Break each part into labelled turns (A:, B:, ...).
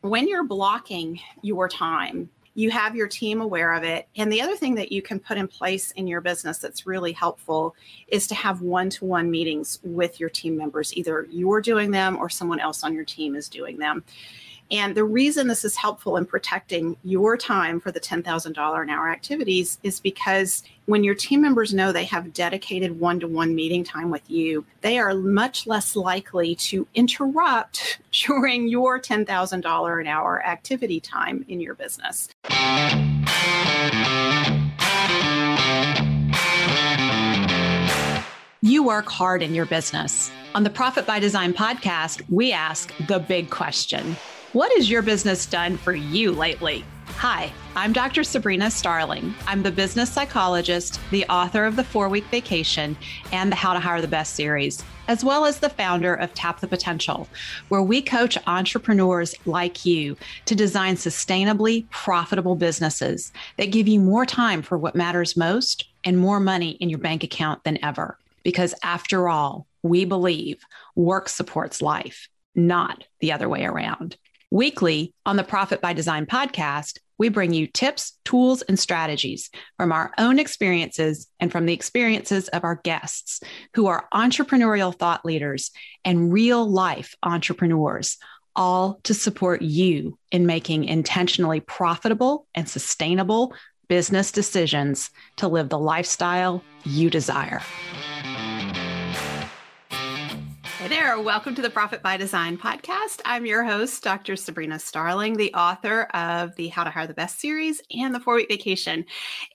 A: when you're blocking your time, you have your team aware of it. And the other thing that you can put in place in your business that's really helpful is to have one-to-one meetings with your team members. Either you're doing them or someone else on your team is doing them. And the reason this is helpful in protecting your time for the $10,000 an hour activities is because when your team members know they have dedicated one-to-one meeting time with you, they are much less likely to interrupt during your $10,000 an hour activity time in your business.
B: You work hard in your business. On the Profit by Design podcast, we ask the big question. What has your business done for you lately? Hi, I'm Dr. Sabrina Starling. I'm the business psychologist, the author of the 4-Week Vacation and the How to Hire the Best series, as well as the founder of Tap the Potential, where we coach entrepreneurs like you to design sustainably profitable businesses that give you more time for what matters most and more money in your bank account than ever. Because after all, we believe work supports life, not the other way around. Weekly on the Profit by Design podcast, we bring you tips, tools, and strategies from our own experiences and from the experiences of our guests who are entrepreneurial thought leaders and real life entrepreneurs, all to support you in making intentionally profitable and sustainable business decisions to live the lifestyle you desire.
A: Hey there, welcome to the Profit by Design podcast. I'm your host, Dr. Sabrina Starling, the author of the How to Hire the Best series and the 4-Week Vacation.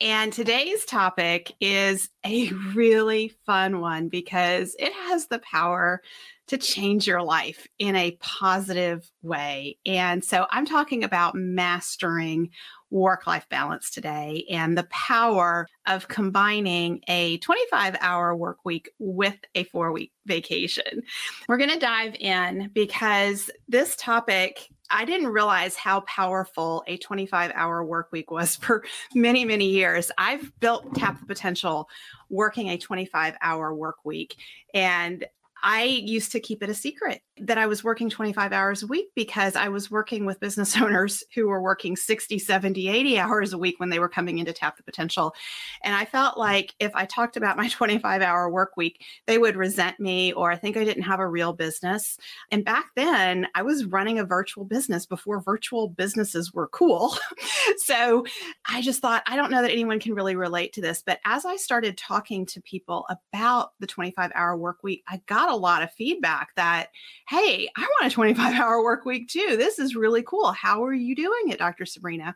A: And today's topic is a really fun one because it has the power to change your life in a positive way. And so I'm talking about mastering work-life balance today and the power of combining a 25-hour work week with a 4-week vacation. We're going to dive in because this topic, I didn't realize how powerful a 25-hour work week was for many, many years. I've built Tap the Potential working a 25-hour work week, and I used to keep it a secret that I was working 25 hours a week because I was working with business owners who were working 60, 70, 80 hours a week when they were coming in to Tap the Potential. And I felt like if I talked about my 25-hour work week, they would resent me or think I didn't have a real business. And back then, I was running a virtual business before virtual businesses were cool. So I just thought, I don't know that anyone can really relate to this. But as I started talking to people about the 25-hour work week, I got a lot of feedback that, hey, I want a 25-hour work week too. This is really cool. How are you doing it, Dr. Sabrina?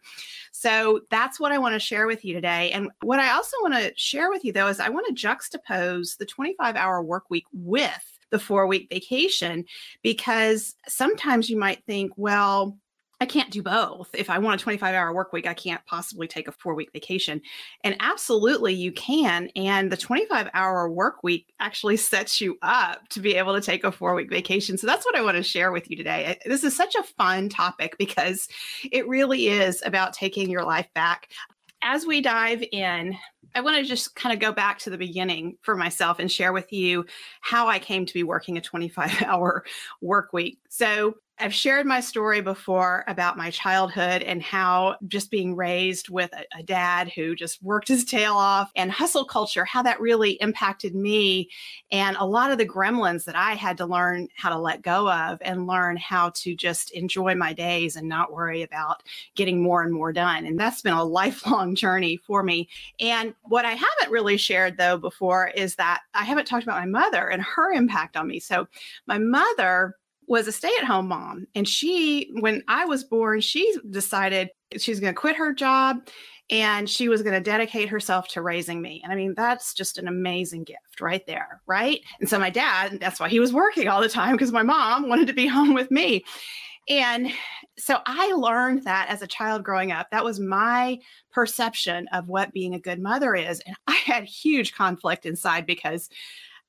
A: So that's what I want to share with you today. And what I also want to share with you, though, is I want to juxtapose the 25-hour work week with the 4-week vacation, because sometimes you might think, well, I can't do both. If I want a 25-hour work week, I can't possibly take a 4-week vacation. And absolutely you can. And the 25-hour work week actually sets you up to be able to take a 4-week vacation. So that's what I want to share with you today. This is such a fun topic because it really is about taking your life back. As we dive in, I want to just kind of go back to the beginning for myself and share with you how I came to be working a 25-hour work week. So I've shared my story before about my childhood and how just being raised with a dad who just worked his tail off and hustle culture, how that really impacted me and a lot of the gremlins that I had to learn how to let go of and learn how to just enjoy my days and not worry about getting more and more done. And that's been a lifelong journey for me. And what I haven't really shared, though, before is that I haven't talked about my mother and her impact on me. So my mother was a stay-at-home mom. And when I was born, she decided she's going to quit her job and she was going to dedicate herself to raising me. And I mean, that's just an amazing gift right there, right? And so my dad, that's why he was working all the time, because my mom wanted to be home with me. And so I learned that as a child growing up. That was my perception of what being a good mother is. And I had huge conflict inside because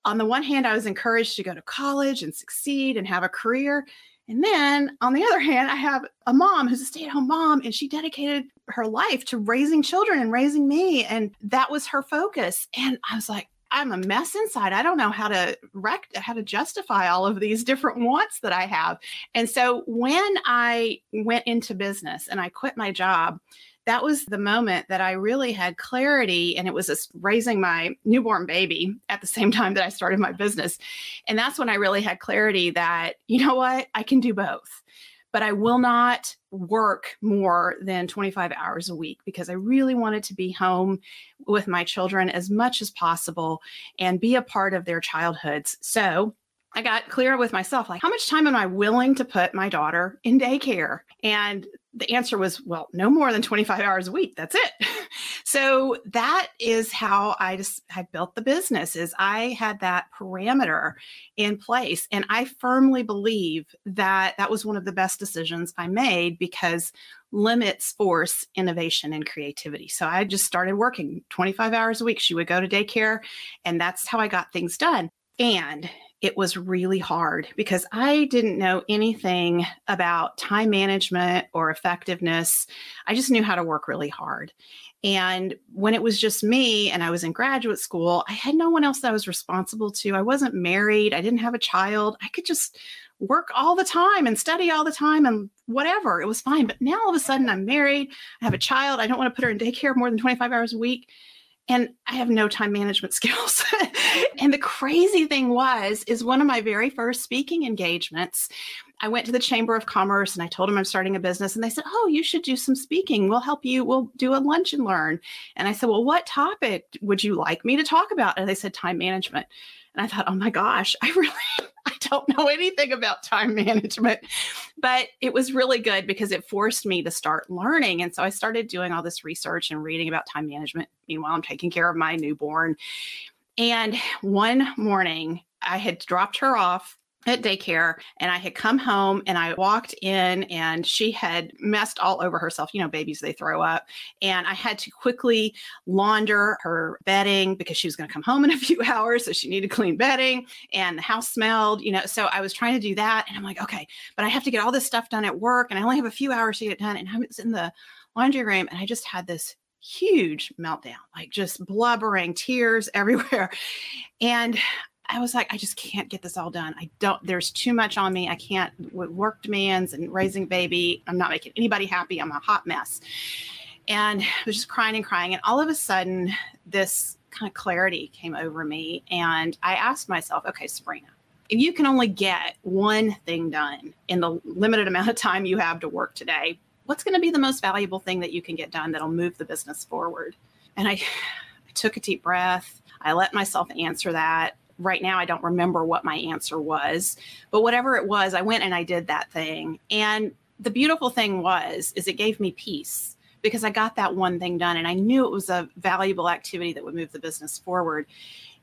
A: on the one hand, I was encouraged to go to college and succeed and have a career. And then on the other hand, I have a mom who's a stay-at-home mom, and she dedicated her life to raising children and raising me. And that was her focus. And I was like, I'm a mess inside. I don't know how to justify all of these different wants that I have. And so when I went into business and I quit my job, that was the moment that I really had clarity. And it was raising my newborn baby at the same time that I started my business. And that's when I really had clarity that, you know what, I can do both. But I will not work more than 25 hours a week because I really wanted to be home with my children as much as possible and be a part of their childhoods. So I got clear with myself, like, how much time am I willing to put my daughter in daycare? And the answer was, well, no more than 25 hours a week. That's it. So that is how I built the business, is I had that parameter in place. And I firmly believe that that was one of the best decisions I made, because limits force innovation and creativity. So I just started working 25 hours a week. She would go to daycare, and that's how I got things done. And it was really hard because I didn't know anything about time management or effectiveness. I just knew how to work really hard. And when it was just me and I was in graduate school, I had no one else that I was responsible to. I wasn't married. I didn't have a child. I could just work all the time and study all the time and whatever. It was fine. But now all of a sudden I'm married. I have a child. I don't want to put her in daycare more than 25 hours a week. And I have no time management skills. And the crazy thing is one of my very first speaking engagements, I went to the Chamber of Commerce and I told them I'm starting a business. And they said, oh, you should do some speaking. We'll help you. We'll do a lunch and learn. And I said, well, what topic would you like me to talk about? And they said, time management. And I thought, oh my gosh, I don't know anything about time management. But it was really good because it forced me to start learning. And so I started doing all this research and reading about time management. Meanwhile, I'm taking care of my newborn. And one morning I had dropped her off at daycare and I had come home and I walked in and she had messed all over herself. You know, babies, they throw up. And I had to quickly launder her bedding because she was going to come home in a few hours. So she needed clean bedding and the house smelled, so I was trying to do that. And I'm like, okay, but I have to get all this stuff done at work and I only have a few hours to get it done. And I was in the laundry room and I just had this huge meltdown, like just blubbering, tears everywhere. And I was like, I just can't get this all done. There's too much on me. I can't, with work demands and raising a baby, I'm not making anybody happy. I'm a hot mess. And I was just crying and crying. And all of a sudden, this kind of clarity came over me. And I asked myself, okay, Sabrina, if you can only get one thing done in the limited amount of time you have to work today, what's going to be the most valuable thing that you can get done that'll move the business forward? And I took a deep breath. I let myself answer that. Right now, I don't remember what my answer was, but whatever it was, I went and I did that thing. And the beautiful thing is it gave me peace because I got that one thing done and I knew it was a valuable activity that would move the business forward.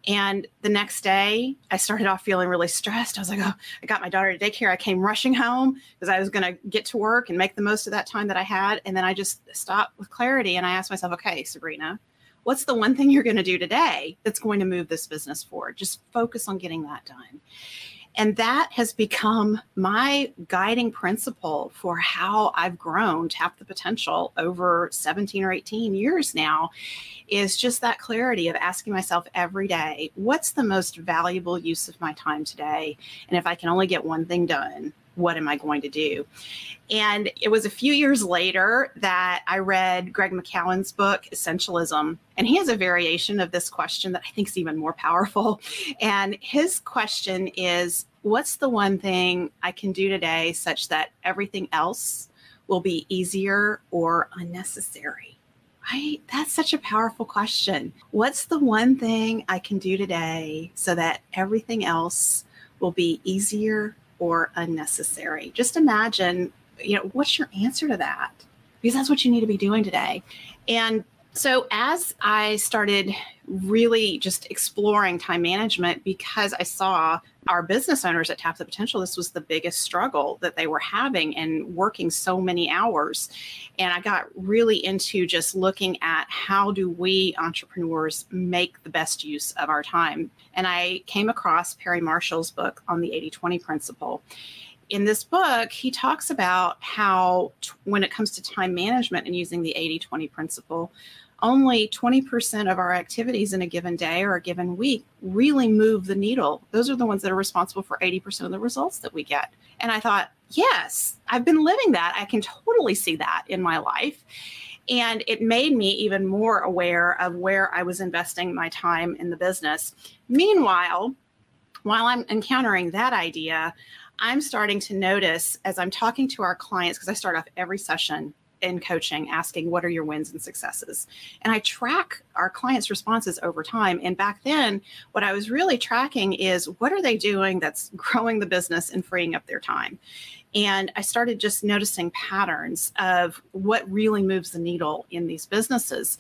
A: And the next day, I started off feeling really stressed. I was like, oh, I got my daughter to daycare. I came rushing home because I was going to get to work and make the most of that time that I had. And then I just stopped with clarity and I asked myself, okay, Sabrina, what's the one thing you're going to do today that's going to move this business forward? Just focus on getting that done. And that has become my guiding principle for how I've grown Tap the Potential over 17 or 18 years now, is just that clarity of asking myself every day, what's the most valuable use of my time today? And if I can only get one thing done, what am I going to do? And it was a few years later that I read Greg McKeown's book, Essentialism. And he has a variation of this question that I think is even more powerful. And his question is, what's the one thing I can do today such that everything else will be easier or unnecessary? Right? That's such a powerful question. What's the one thing I can do today so that everything else will be easier or unnecessary? Just imagine, what's your answer to that? Because that's what you need to be doing today. And so as I started really just exploring time management, because I saw our business owners at Tap the Potential, this was the biggest struggle that they were having and working so many hours. And I got really into just looking at how do we entrepreneurs make the best use of our time. And I came across Perry Marshall's book on the 80-20 principle. In this book, he talks about how when it comes to time management and using the 80-20 principle, only 20% of our activities in a given day or a given week really move the needle. Those are the ones that are responsible for 80% of the results that we get. And I thought, yes, I've been living that. I can totally see that in my life. And it made me even more aware of where I was investing my time in the business. Meanwhile, while I'm encountering that idea, I'm starting to notice as I'm talking to our clients, because I start off every session in coaching asking, what are your wins and successes? And I track our clients' responses over time. And back then, what I was really tracking is what are they doing that's growing the business and freeing up their time? And I started just noticing patterns of what really moves the needle in these businesses.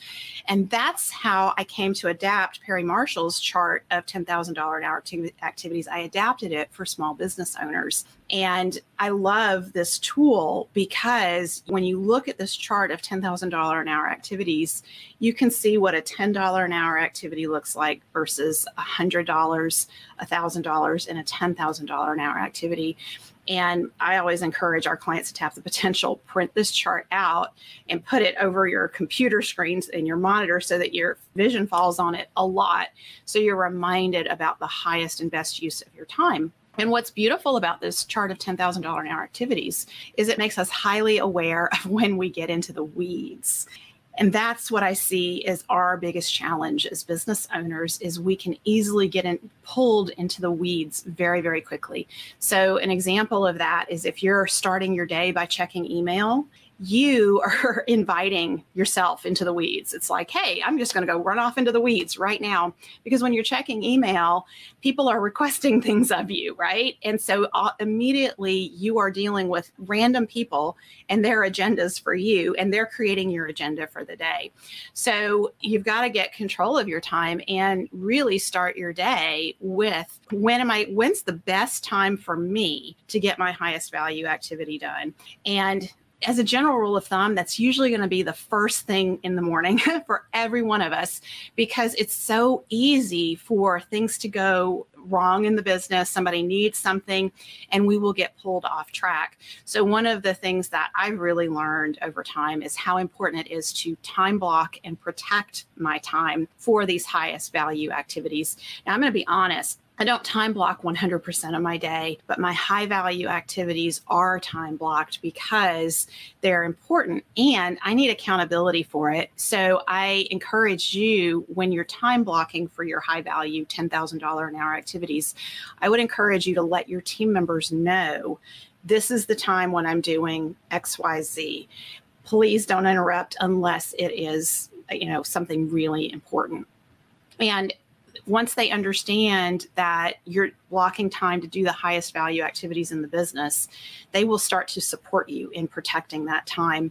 A: And that's how I came to adapt Perry Marshall's chart of $10,000 an hour activities. I adapted it for small business owners. And I love this tool because when you look at this chart of $10,000 an hour activities, you can see what a $10 an hour activity looks like versus $100, $1,000, and a $10,000 an hour activity. And I always encourage our clients to tap the potential, print this chart out and put it over your computer screens and your monitor so that your vision falls on it a lot. So you're reminded about the highest and best use of your time. And what's beautiful about this chart of $10,000 an hour activities is it makes us highly aware of when we get into the weeds. And that's what I see as our biggest challenge as business owners is we can easily get pulled into the weeds very, very quickly. So an example of that is if you're starting your day by checking email, you are inviting yourself into the weeds. It's like, hey, I'm just going to go run off into the weeds right now. Because when you're checking email, people are requesting things of you, right? And so immediately you are dealing with random people and their agendas for you, and they're creating your agenda for the day. So you've got to get control of your time and really start your day with when's the best time for me to get my highest value activity done? And as a general rule of thumb, that's usually going to be the first thing in the morning for every one of us, because it's so easy for things to go wrong in the business. Somebody needs something and we will get pulled off track. So one of the things that I've really learned over time is how important it is to time block and protect my time for these highest value activities. Now, I'm going to be honest. I don't time block 100% of my day, but my high value activities are time blocked because they're important and I need accountability for it. So I encourage you, when you're time blocking for your high value $10,000 an hour activities, I would encourage you to let your team members know this is the time when I'm doing XYZ. Please don't interrupt unless it is, something really important. And once they understand that you're blocking time to do the highest value activities in the business, they will start to support you in protecting that time.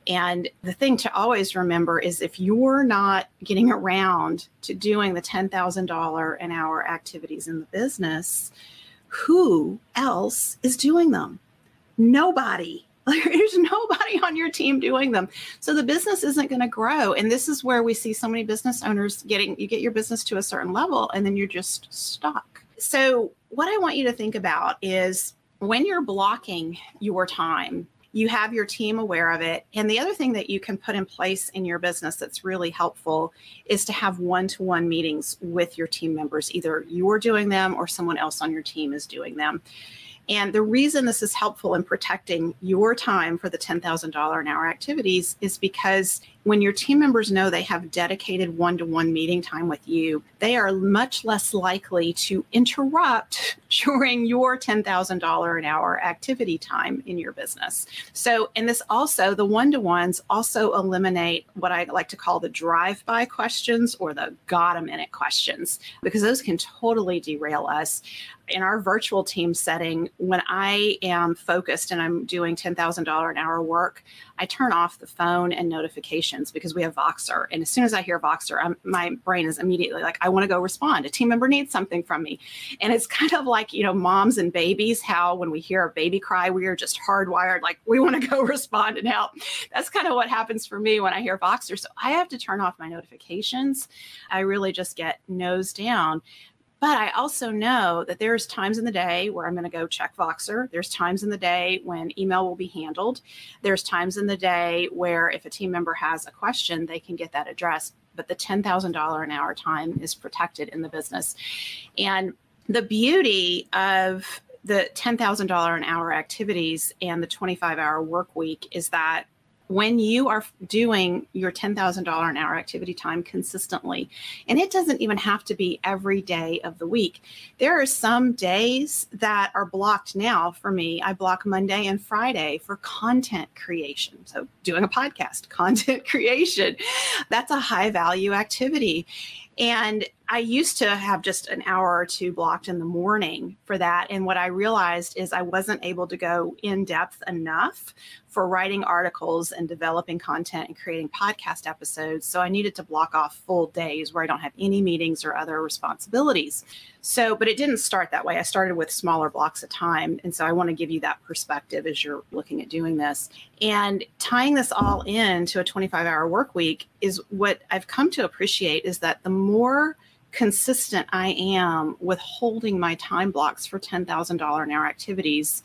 A: And the thing to always remember is if you're not getting around to doing the $10,000 an hour activities in the business, who else is doing them? Nobody. There's nobody on your team doing them. So the business isn't going to grow. And this is where we see so many business owners you get your business to a certain level and then you're just stuck. So what I want you to think about is when you're blocking your time, you have your team aware of it. And the other thing that you can put in place in your business that's really helpful is to have one-to-one meetings with your team members. Either you're doing them or someone else on your team is doing them. And the reason this is helpful in protecting your time for the $10,000 an hour activities is because when your team members know they have dedicated one-to-one meeting time with you, they are much less likely to interrupt during your $10,000 an hour activity time in your business. So, and this also, the one-to-ones also eliminate what I like to call the drive-by questions or the got-a-minute questions, because those can totally derail us. In our virtual team setting, when I am focused and I'm doing $10,000 an hour work, I turn off the phone and notifications because we have Voxer. And as soon as I hear Voxer, my brain is immediately like, I want to go respond. A team member needs something from me. And it's kind of like, moms and babies, how when we hear a baby cry, we are just hardwired, like we want to go respond and help. That's kind of what happens for me when I hear Voxer. So I have to turn off my notifications. I really just get nose down. But I also know that there's times in the day where I'm going to go check Voxer. There's times in the day when email will be handled. There's times in the day where if a team member has a question, they can get that addressed. But the $10,000 an hour time is protected in the business. And the beauty of the $10,000 an hour activities and the 25-hour work week is that when you are doing your $10,000 an hour activity time consistently, and it doesn't even have to be every day of the week. There are some days that are blocked now for me. I block Monday and Friday for content creation. So doing a podcast, content creation, that's a high value activity. And I used to have just an hour or two blocked in the morning for that. And what I realized is I wasn't able to go in depth enough for writing articles and developing content and creating podcast episodes. So I needed to block off full days where I don't have any meetings or other responsibilities. So, but it didn't start that way. I started with smaller blocks of time. And so I want to give you that perspective as you're looking at doing this. And tying this all into a 25-hour work week is what I've come to appreciate is that the more consistent I am with holding my time blocks for $10,000 an hour activities,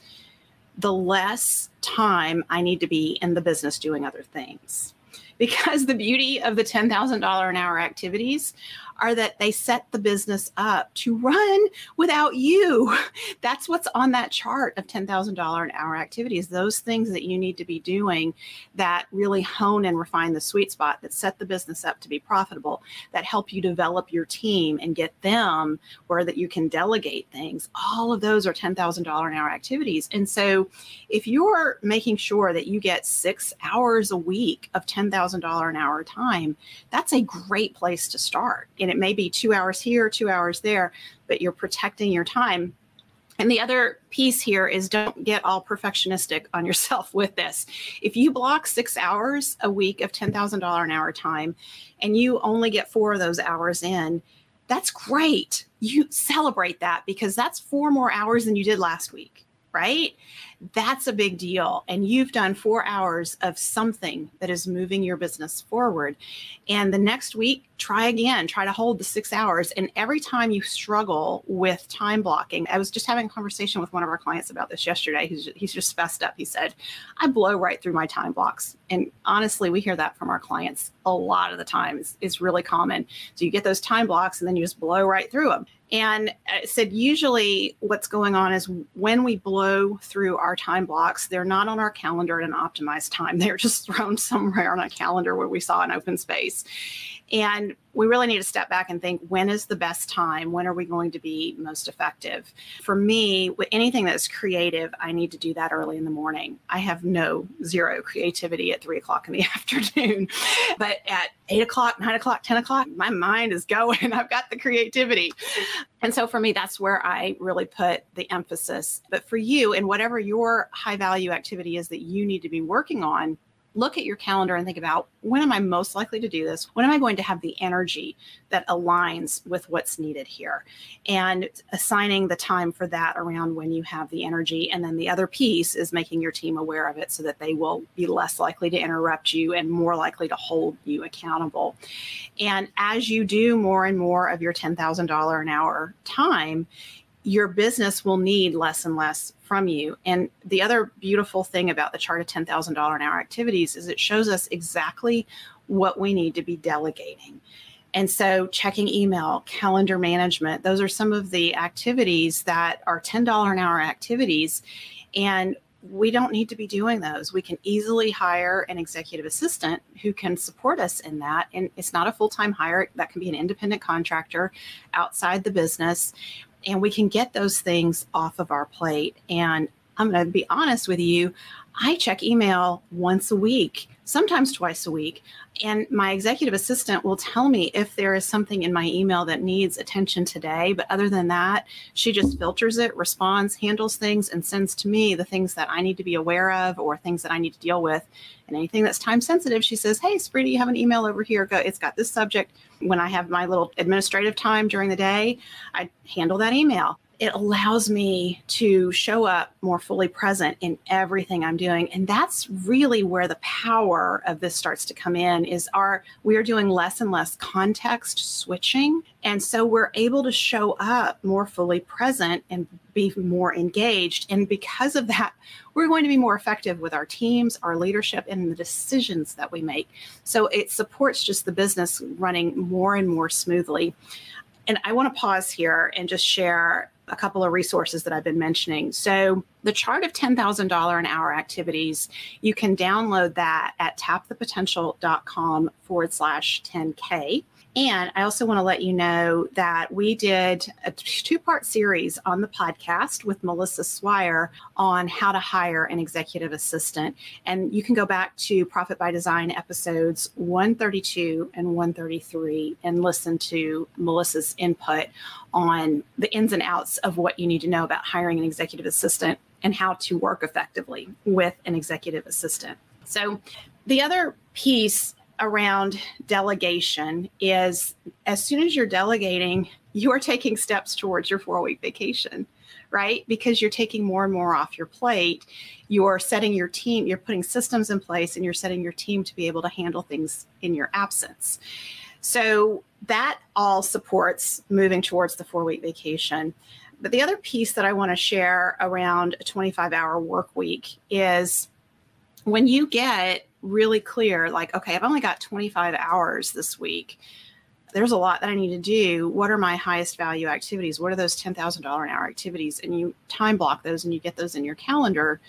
A: the less time I need to be in the business doing other things. Because the beauty of the $10,000 an hour activities are that they set the business up to run without you. That's what's on that chart of $10,000 an hour activities, those things that you need to be doing that really hone and refine the sweet spot, that set the business up to be profitable, that help you develop your team and get them where that you can delegate things. All of those are $10,000 an hour activities. And so if you're making sure that you get 6 hours a week of $10,000 an hour time, that's a great place to start. And it may be 2 hours here, 2 hours there, but you're protecting your time. And the other piece here is don't get all perfectionistic on yourself with this. If you block 6 hours a week of $10,000 an hour time and you only get 4 of those hours in, that's great. You celebrate that because that's 4 more hours than you did last week, right? That's a big deal. And you've done 4 hours of something that is moving your business forward. And the next week, try again, try to hold the 6 hours. And every time you struggle with time blocking, I was just having a conversation with one of our clients about this yesterday. He's just fessed up. He said, I blow right through my time blocks. And honestly, we hear that from our clients a lot of the time. It's really common. So you get those time blocks and then you just blow right through them. And I said, usually what's going on is when we blow through our time blocks, they're not on our calendar at an optimized time. They're just thrown somewhere on a calendar where we saw an open space. And we really need to step back and think, when is the best time? When are we going to be most effective? For me, with anything that's creative, I need to do that early in the morning. I have zero creativity at 3 o'clock in the afternoon. But at 8 o'clock, 9 o'clock, 10 o'clock, my mind is going. I've got the creativity. And so for me, that's where I really put the emphasis. But for you, and whatever your high value activity is that you need to be working on, look at your calendar and think about, when am I most likely to do this? When am I going to have the energy that aligns with what's needed here? And assigning the time for that around when you have the energy. And then the other piece is making your team aware of it so that they will be less likely to interrupt you and more likely to hold you accountable. And as you do more and more of your $10,000 an hour time, your business will need less and less from you. And the other beautiful thing about the chart of $10,000 an hour activities is it shows us exactly what we need to be delegating. And so checking email, calendar management, those are some of the activities that are $10 an hour activities. And we don't need to be doing those. We can easily hire an executive assistant who can support us in that. And it's not a full-time hire. That can be an independent contractor outside the business. And we can get those things off of our plate. And I'm going to be honest with you, I check email once a week, sometimes twice a week. And my executive assistant will tell me if there is something in my email that needs attention today. But other than that, she just filters it, responds, handles things, and sends to me the things that I need to be aware of or things that I need to deal with. And anything that's time sensitive, she says, hey, Sabrina, you have an email over here. Go. It's got this subject. When I have my little administrative time during the day, I handle that email. it allows me to show up more fully present in everything I'm doing. And that's really where the power of this starts to come in, is we are doing less and less context switching. And so we're able to show up more fully present and be more engaged. And because of that, we're going to be more effective with our teams, our leadership, and the decisions that we make. So it supports just the business running more and more smoothly. And I want to pause here and just share a couple of resources that I've been mentioning. So the chart of $10,000 an hour activities, you can download that at tapthepotential.com/10K. And I also want to let you know that we did a 2-part series on the podcast with Melissa Swire on how to hire an executive assistant. And you can go back to Profit by Design episodes 132 and 133 and listen to Melissa's input on the ins and outs of what you need to know about hiring an executive assistant and how to work effectively with an executive assistant. So the other piece around delegation is, as soon as you're delegating, you are taking steps towards your 4-week vacation, right? Because you're taking more and more off your plate. You're setting your team, you're putting systems in place, and you're setting your team to be able to handle things in your absence. So that all supports moving towards the 4-week vacation. But the other piece that I want to share around a 25-hour work week is, when you get really clear, like, okay, I've only got 25 hours this week. There's a lot that I need to do. What are my highest value activities? What are those $10,000 an hour activities? And you time block those and you get those in your calendar.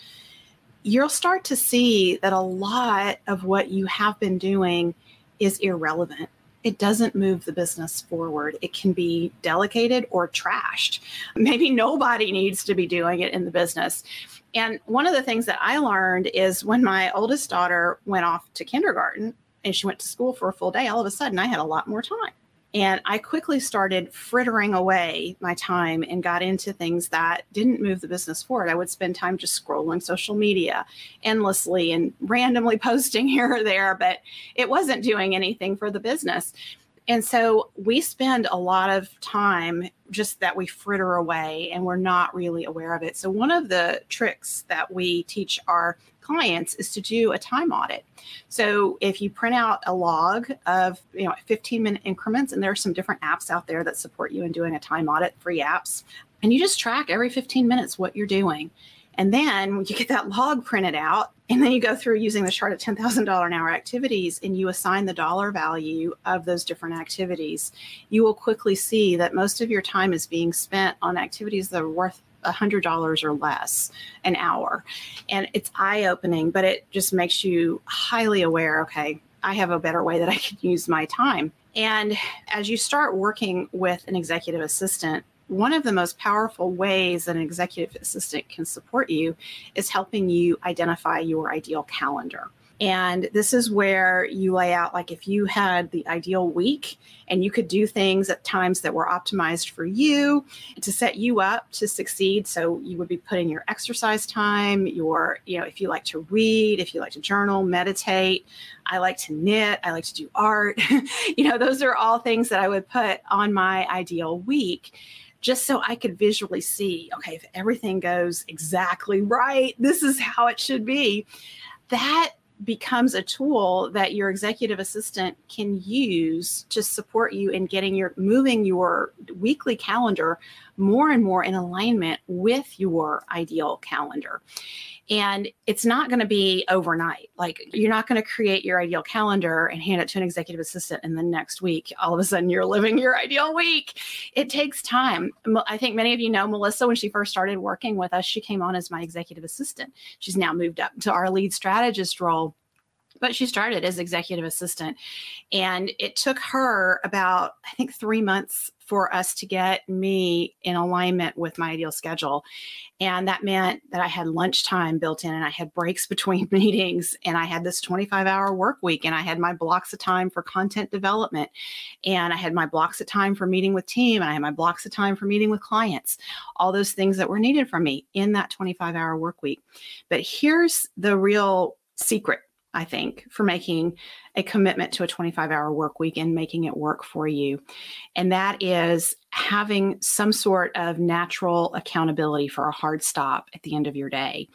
A: You'll start to see that a lot of what you have been doing is irrelevant. It doesn't move the business forward. It can be delegated or trashed. Maybe nobody needs to be doing it in the business. And one of the things that I learned is, when my oldest daughter went off to kindergarten and she went to school for a full day, all of a sudden I had a lot more time. And I quickly started frittering away my time and got into things that didn't move the business forward. I would spend time just scrolling social media endlessly and randomly posting here or there, but it wasn't doing anything for the business. And so we spend a lot of time just that we fritter away, and we're not really aware of it. So one of the tricks that we teach our clients is to do a time audit. So if you print out a log of 15-minute increments, and there are some different apps out there that support you in doing a time audit, free apps, and you just track every 15 minutes what you're doing. And then when you get that log printed out, and then you go through using the chart of $10,000 an hour activities, and you assign the dollar value of those different activities, you will quickly see that most of your time is being spent on activities that are worth $100 or less an hour. And it's eye-opening, but it just makes you highly aware, okay, I have a better way that I can use my time. And as you start working with an executive assistant, one of the most powerful ways that an executive assistant can support you is helping you identify your ideal calendar. And this is where you lay out, like, if you had the ideal week and you could do things at times that were optimized for you to set you up to succeed. So you would be putting your exercise time, if you like to read, if you like to journal, meditate. I like to knit, I like to do art. Those are all things that I would put on my ideal week, just so I could visually see, okay, if everything goes exactly right, this is how it should be. That becomes a tool that your executive assistant can use to support you in moving your weekly calendar more and more in alignment with your ideal calendar. And it's not going to be overnight. Like, you're not going to create your ideal calendar and hand it to an executive assistant, and then next week, all of a sudden you're living your ideal week. It takes time. I think many of you know Melissa. When she first started working with us, she came on as my executive assistant. She's now moved up to our lead strategist role, but she started as executive assistant. And it took her about, I think, 3 months for us to get me in alignment with my ideal schedule. And that meant that I had lunchtime built in, and I had breaks between meetings, and I had this 25-hour work week, and I had my blocks of time for content development, and I had my blocks of time for meeting with team, and I had my blocks of time for meeting with clients, all those things that were needed from me in that 25-hour work week. But here's the real secret, I think, for making a commitment to a 25-hour work week and making it work for you. And that is having some sort of natural accountability for a hard stop at the end of your day.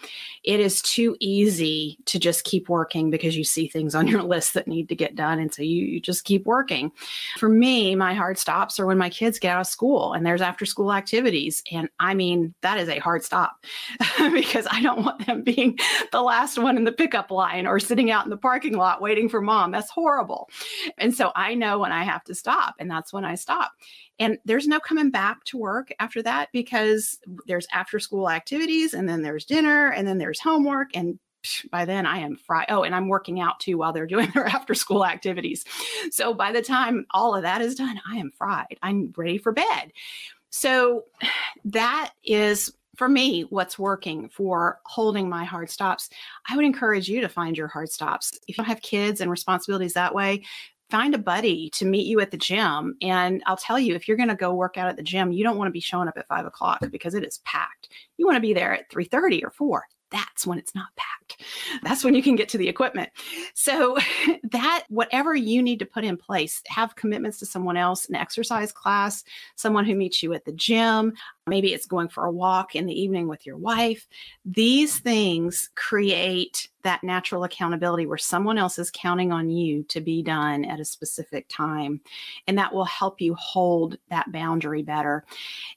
A: It is too easy to just keep working because you see things on your list that need to get done. And so you just keep working. For me, my hard stops are when my kids get out of school and there's after school activities. And I mean, that is a hard stop because I don't want them being the last one in the pickup line or sitting out in the parking lot waiting for mom. That's horrible. And so I know when I have to stop, and that's when I stop. And there's no coming back to work after that because there's after school activities and then there's dinner and then there's homework. And by then I am fried. Oh, and I'm working out too while they're doing their after school activities. So by the time all of that is done, I am fried. I'm ready for bed. So that is, for me, what's working for holding my hard stops. I would encourage you to find your hard stops. If you don't have kids and responsibilities that way, find a buddy to meet you at the gym. And I'll tell you, if you're going to go work out at the gym, you don't want to be showing up at 5 o'clock because it is packed. You want to be there at 3:30 or 4. That's when it's not packed. That's when you can get to the equipment. So that whatever you need to put in place, have commitments to someone else, an exercise class, someone who meets you at the gym. Maybe it's going for a walk in the evening with your wife. These things create that natural accountability where someone else is counting on you to be done at a specific time. And that will help you hold that boundary better.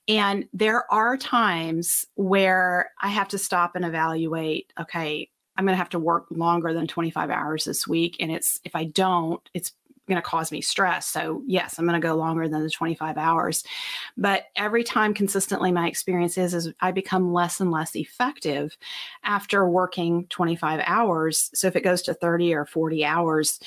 A: And there are times where I have to stop and evaluate, okay, I'm going to have to work longer than 25 hours this week. And if I don't, it's going to cause me stress. So yes, I'm going to go longer than the 25 hours. But every time consistently, my experience is I become less and less effective after working 25 hours. So if it goes to 30 or 40 hours,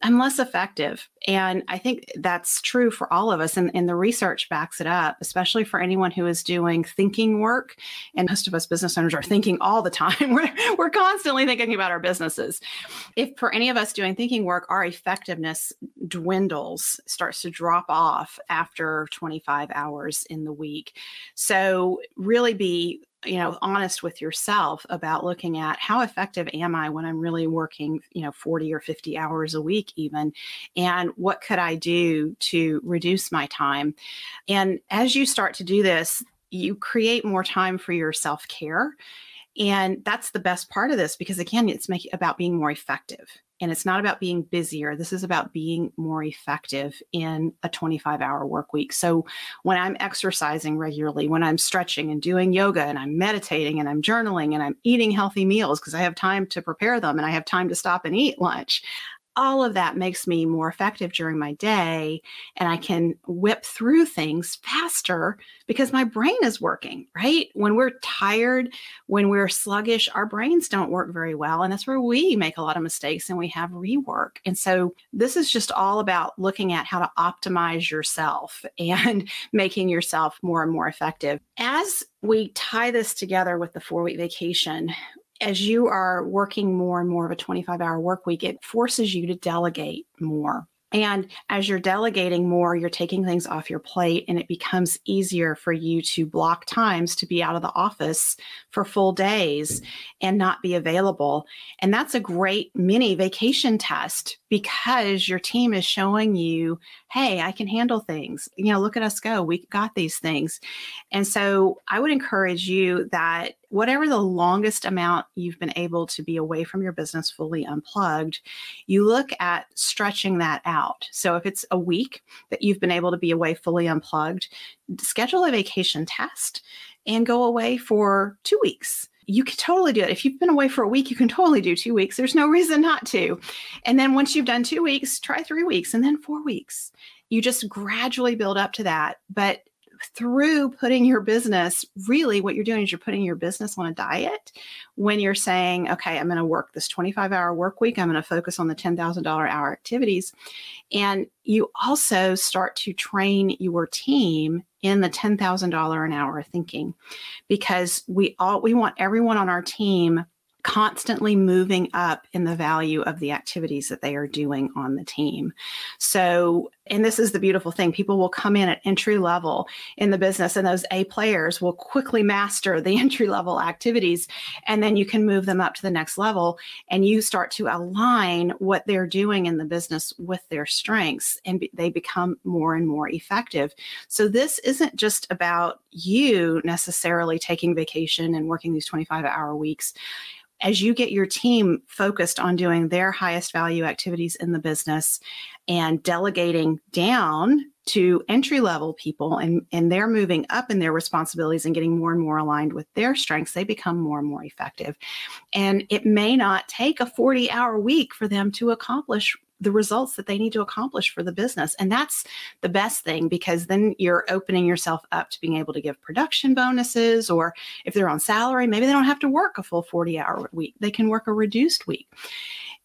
A: I'm less effective. And I think that's true for all of us. And the research backs it up, especially for anyone who is doing thinking work. And most of us business owners are thinking all the time. We're constantly thinking about our businesses. If for any of us doing thinking work, our effectiveness dwindles, starts to drop off after 25 hours in the week. So really be honest with yourself about looking at how effective am I when I'm really working, 40 or 50 hours a week even, and what could I do to reduce my time? And as you start to do this, you create more time for your self-care. And that's the best part of this, because again, it's about being more effective. And it's not about being busier. This is about being more effective in a 25-hour work week. So when I'm exercising regularly, when I'm stretching and doing yoga and I'm meditating and I'm journaling and I'm eating healthy meals because I have time to prepare them and I have time to stop and eat lunch, all of that makes me more effective during my day, and I can whip through things faster because my brain is working, right? When we're tired, when we're sluggish, our brains don't work very well. And that's where we make a lot of mistakes and we have rework. And so this is just all about looking at how to optimize yourself and making yourself more and more effective. As we tie this together with the 4-week vacation, as you are working more and more of a 25-hour work week, it forces you to delegate more. And as you're delegating more, you're taking things off your plate, and it becomes easier for you to block times to be out of the office for full days and not be available. And that's a great mini vacation test because your team is showing you, hey, I can handle things. Look at us go. We got these things. And so I would encourage you that whatever the longest amount you've been able to be away from your business fully unplugged, you look at stretching that out. So if it's a week that you've been able to be away fully unplugged, schedule a vacation test and go away for 2 weeks. You can totally do it. If you've been away for a week, you can totally do 2 weeks. There's no reason not to. And then once you've done 2 weeks, try 3 weeks and then 4 weeks. You just gradually build up to that. But through putting your business, really what you're doing is you're putting your business on a diet when you're saying, okay, I'm going to work this 25-hour work week. I'm going to focus on the $10,000 hour activities. And you also start to train your team in the $10,000 an hour thinking, because we want everyone on our team constantly moving up in the value of the activities that they are doing on the team. So, and this is the beautiful thing, people will come in at entry level in the business, and those A players will quickly master the entry level activities. And then you can move them up to the next level, and you start to align what they're doing in the business with their strengths, and they become more and more effective. So this isn't just about you necessarily taking vacation and working these 25-hour weeks. As you get your team focused on doing their highest value activities in the business and delegating down to entry-level people, and they're moving up in their responsibilities and getting more and more aligned with their strengths, they become more and more effective. And it may not take a 40-hour week for them to accomplish the results that they need to accomplish for the business. And that's the best thing, because then you're opening yourself up to being able to give production bonuses, or if they're on salary, maybe they don't have to work a full 40-hour week. They can work a reduced week.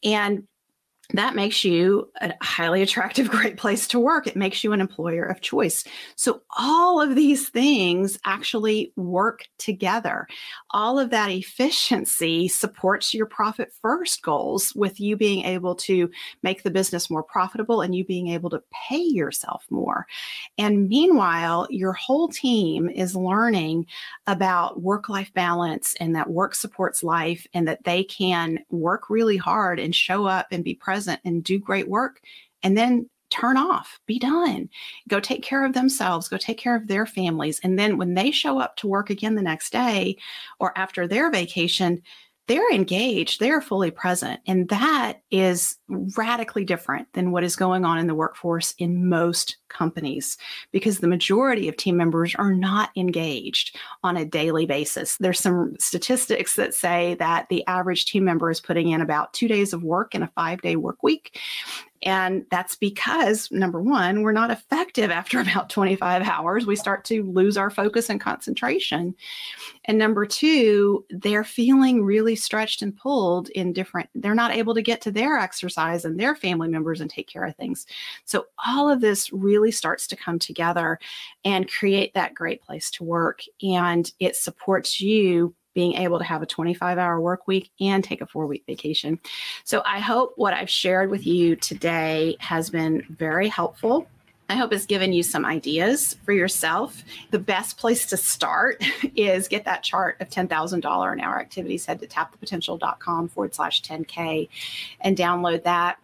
A: And that makes you a highly attractive, great place to work. It makes you an employer of choice. So all of these things actually work together. All of that efficiency supports your profit first goals, with you being able to make the business more profitable and you being able to pay yourself more. And meanwhile, your whole team is learning about work-life balance, and that work supports life, and that they can work really hard and show up and be present and do great work, and then turn off, be done, go take care of themselves, go take care of their families. And then when they show up to work again the next day or after their vacation, they're engaged, they're fully present. And that is radically different than what is going on in the workforce in most companies, because the majority of team members are not engaged on a daily basis. There's some statistics that say that the average team member is putting in about 2 days of work in a 5-day work week. And that's because, number one, we're not effective after about 25 hours. We start to lose our focus and concentration. And number two, they're feeling really stretched and pulled they're not able to get to their exercise and their family members and take care of things. So all of this really starts to come together and create that great place to work. And it supports you being able to have a 25-hour work week and take a 4-week vacation. So I hope what I've shared with you today has been very helpful. I hope it's given you some ideas for yourself. The best place to start is get that chart of $10,000 an hour activities. Head to tapthepotential.com/10K and download that.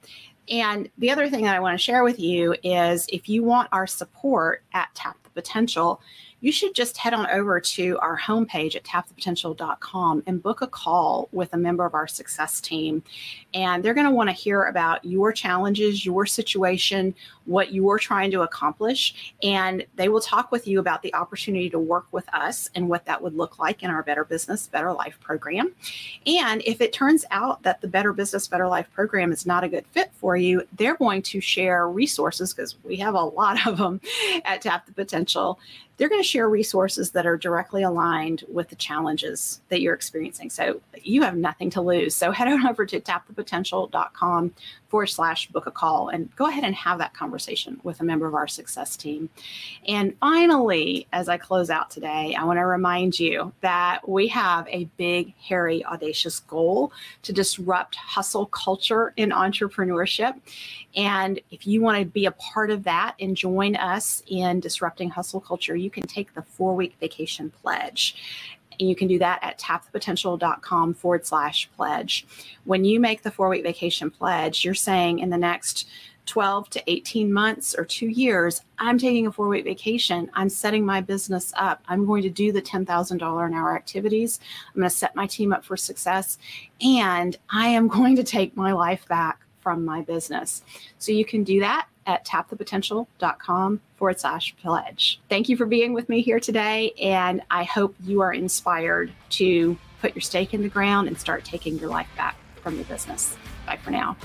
A: And the other thing that I want to share with you is, if you want our support at Tap the Potential, you should just head on over to our homepage at tapthepotential.com and book a call with a member of our success team. And they're going to want to hear about your challenges, your situation, what you're trying to accomplish. And they will talk with you about the opportunity to work with us and what that would look like in our Better Business, Better Life program. And if it turns out that the Better Business, Better Life program is not a good fit for you, they're going to share resources, because we have a lot of them at Tap the Potential. They're going to share resources that are directly aligned with the challenges that you're experiencing. So you have nothing to lose. So head on over to tapthepotential.com/book a call and go ahead and have that conversation with a member of our success team. And finally, as I close out today, I want to remind you that we have a big, hairy, audacious goal to disrupt hustle culture in entrepreneurship. And if you want to be a part of that and join us in disrupting hustle culture, you can take the 4-week vacation pledge. And you can do that at tapthepotential.com/pledge. When you make the 4-week vacation pledge, you're saying, in the next 12 to 18 months or 2 years, I'm taking a 4-week vacation. I'm setting my business up. I'm going to do the $10,000 an hour activities. I'm going to set my team up for success. And I am going to take my life back from my business. So you can do that at tapthepotential.com/pledge. Thank you for being with me here today. And I hope you are inspired to put your stake in the ground and start taking your life back from the business. Bye for now.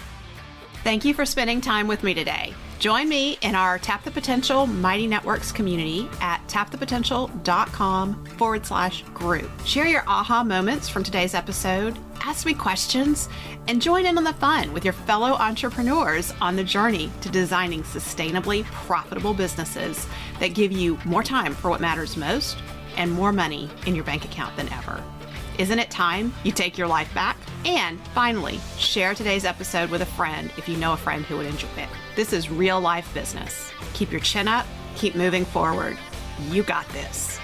A: Thank you for spending time with me today. Join me in our Tap the Potential Mighty Networks community at tapthepotential.com/group. Share your aha moments from today's episode, ask me questions, and join in on the fun with your fellow entrepreneurs on the journey to designing sustainably profitable businesses that give you more time for what matters most and more money in your bank account than ever. Isn't it time you take your life back? And finally, share today's episode with a friend if you know a friend who would enjoy it. This is real life business. Keep your chin up, keep moving forward. You got this.